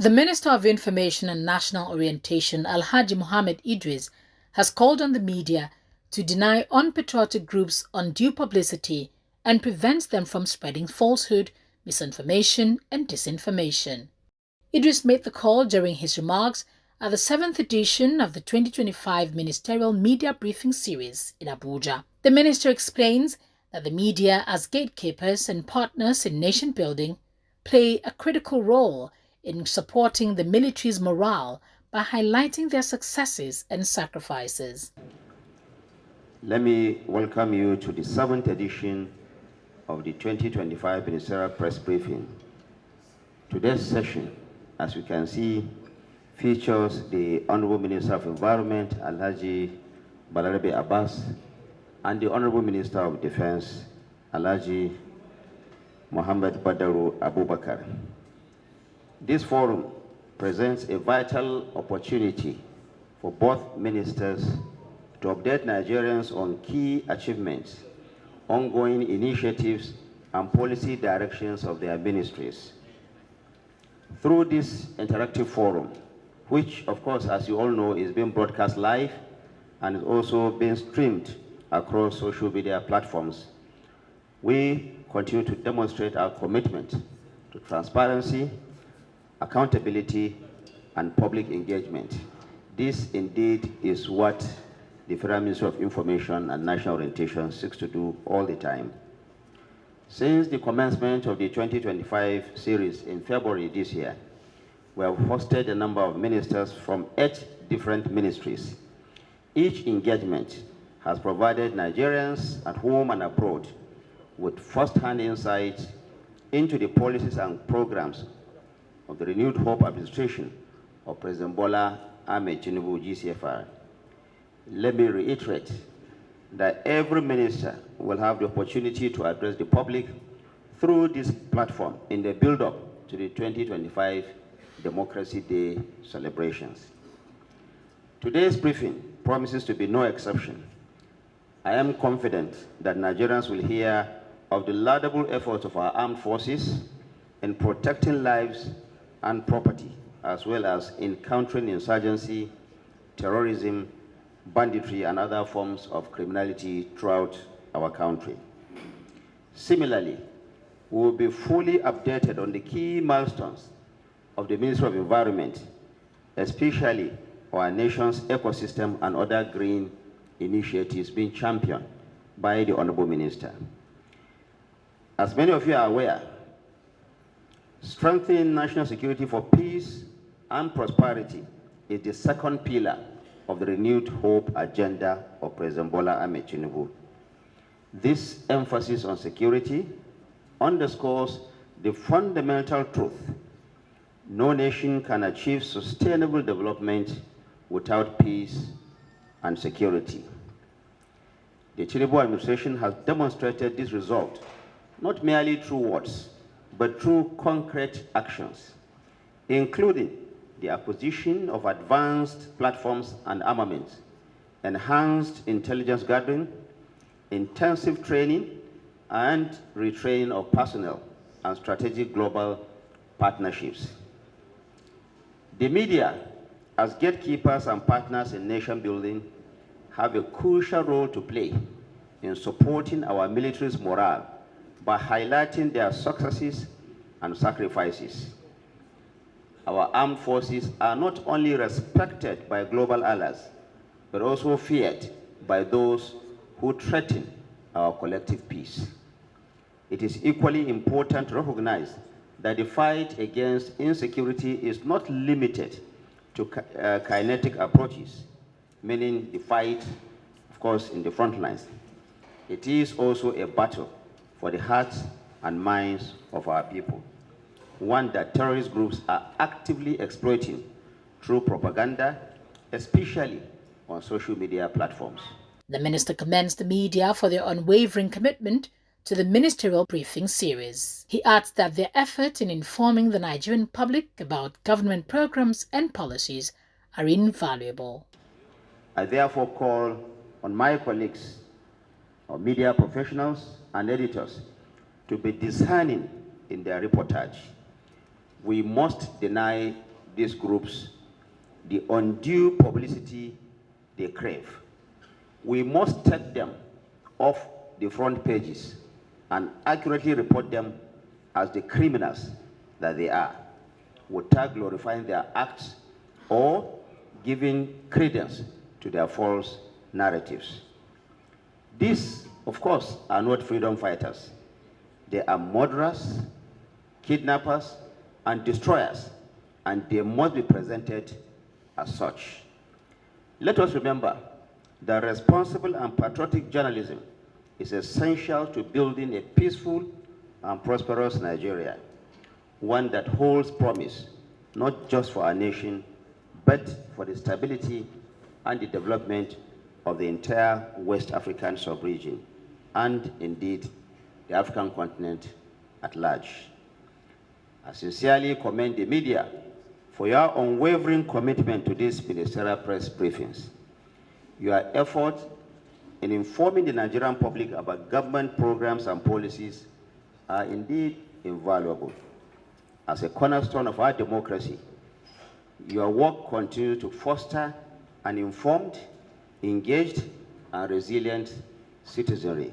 The Minister of Information and National Orientation, Alhaji Mohammed Idris, has called on the media to deny unpatriotic groups undue publicity and prevent them from spreading falsehood, misinformation and disinformation. Idris made the call during his remarks at the 7th edition of the 2025 Ministerial Media Briefing Series in Abuja. The minister explains that the media, as gatekeepers and partners in nation building, play a critical role in supporting the military's morale by highlighting their successes and sacrifices. Let me welcome you to the 7th edition of the 2025 Ministerial Press Briefing. Today's session, as you can see, features the Honorable Minister of Environment, Alhaji Abbas, and the Honorable Minister of Defense, Alhaji Mohammed Abubakar. This forum presents a vital opportunity for both ministers to update Nigerians on key achievements, ongoing initiatives, and policy directions of their ministries. Through this interactive forum, which, of course, as you all know, is being broadcast live and is also being streamed across social media platforms, we continue to demonstrate our commitment to transparency, accountability, and public engagement. This indeed is what the Federal Ministry of Information and National Orientation seeks to do all the time. Since the commencement of the 2025 series in February this year, we have hosted a number of ministers from 8 different ministries. Each engagement has provided Nigerians at home and abroad with first-hand insights into the policies and programs of the renewed hope administration of President Bola Ahmed Tinubu, GCFR. Let me reiterate that every minister will have the opportunity to address the public through this platform in the build-up to the 2025 Democracy Day celebrations. Today's briefing promises to be no exception. I am confident that Nigerians will hear of the laudable efforts of our armed forces in protecting lives and property, as well as in countering insurgency, terrorism, banditry, and other forms of criminality throughout our country. Similarly, we will be fully updated on the key milestones of the Ministry of Environment, especially our nation's ecosystem and other green initiatives being championed by the Honorable Minister. As many of you are aware, strengthening national security for peace and prosperity is the second pillar of the renewed hope agenda of President Bola Ahmed Tinubu. This emphasis on security underscores the fundamental truth: no nation can achieve sustainable development without peace and security. The Tinubu administration has demonstrated this result not merely through words, but through concrete actions, including the acquisition of advanced platforms and armaments, enhanced intelligence gathering, intensive training, and retraining of personnel, and strategic global partnerships. The media, as gatekeepers and partners in nation building, have a crucial role to play in supporting our military's morale by highlighting their successes and sacrifices. Our armed forces are not only respected by global allies, but also feared by those who threaten our collective peace. It is equally important to recognize that the fight against insecurity is not limited to kinetic approaches, meaning the fight, of course, in the front lines. It is also a battle for the hearts and minds of our people, one that terrorist groups are actively exploiting through propaganda, especially on social media platforms. The minister commends the media for their unwavering commitment to the ministerial briefing series. He adds that their effort in informing the Nigerian public about government programs and policies are invaluable. I therefore call on my colleagues, or media professionals and editors, to be discerning in their reportage. We must deny these groups the undue publicity they crave. We must take them off the front pages and accurately report them as the criminals that they are, without glorifying their acts or giving credence to their false narratives. These, of course, are not freedom fighters. They are murderers, kidnappers, and destroyers, and they must be presented as such. Let us remember that responsible and patriotic journalism is essential to building a peaceful and prosperous Nigeria, one that holds promise, not just for our nation, but for the stability and the development of the entire West African sub-region, and indeed the African continent at large. I sincerely commend the media for your unwavering commitment to these ministerial press briefings. Your effort in informing the Nigerian public about government programs and policies are indeed invaluable. As a cornerstone of our democracy, your work continues to foster an informed, engaged, and resilient citizenry.